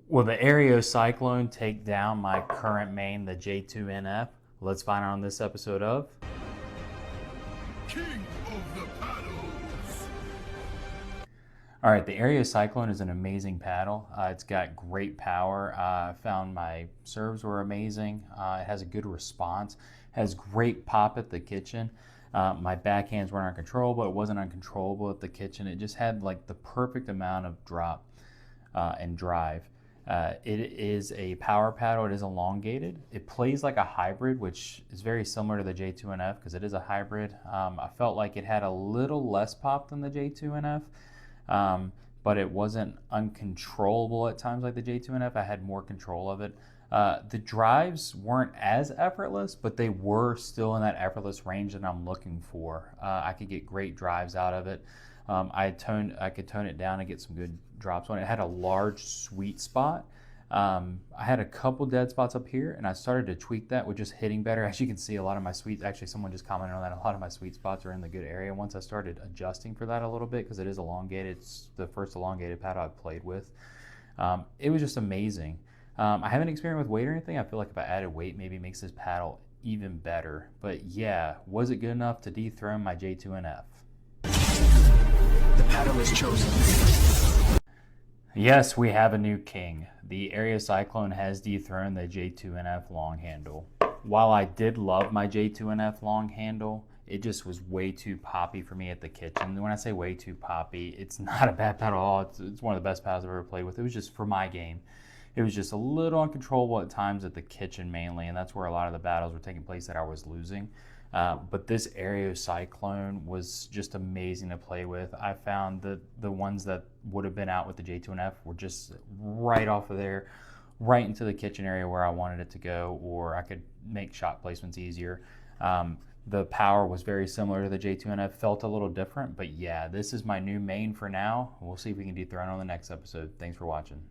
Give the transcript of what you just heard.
Will the Aireo Cyclone take down my current main, the J2NF? Let's find out on this episode of King of the Paddles. All right, the Aireo Cyclone is an amazing paddle. It's got great power. I found my serves were amazing. It has a good response. Has great pop at the kitchen. My backhands weren't uncontrollable. It wasn't uncontrollable at the kitchen. It just had like the perfect amount of drop and drive. It is a power paddle. It is elongated. It plays like a hybrid, which is very similar to the J2NF because it is a hybrid. I felt like it had a little less pop than the J2NF, but it wasn't uncontrollable at times like the J2NF. I had more control of it. The drives weren't as effortless, but they were still in that effortless range that I'm looking for. I could get great drives out of it. I could tone it down and get some good drops on it. It had a large sweet spot. I had a couple dead spots up here, and I started to tweak that with just hitting better. As you can see, a lot of my sweet, actually someone just commented on that, a lot of my sweet spots are in the good area. Once I started adjusting for that a little bit, because it is elongated, it's the first elongated paddle I've played with. It was just amazing. I haven't experimented with weight or anything. I feel like if I added weight, maybe it makes this paddle even better. But yeah, was it good enough to dethrone my J2NF? The paddle is chosen. Yes, we have a new king. The Aireo Cyclone has dethroned the J2NF long handle. While I did love my J2NF long handle, it just was way too poppy for me at the kitchen. When I say way too poppy, it's not a bad paddle at all. It's one of the best paddles I've ever played with. It was just for my game. It was just a little uncontrollable at times at the kitchen mainly, and that's where a lot of the battles were taking place that I was losing. But this Aireo Cyclone was just amazing to play with. I found that the ones that would have been out with the J2NF were just right off of there, right into the kitchen area where I wanted it to go, or I could make shot placements easier. The power was very similar to the J2NF, felt a little different, but yeah, this is my new main for now. We'll see if we can dethrone on the next episode. Thanks for watching.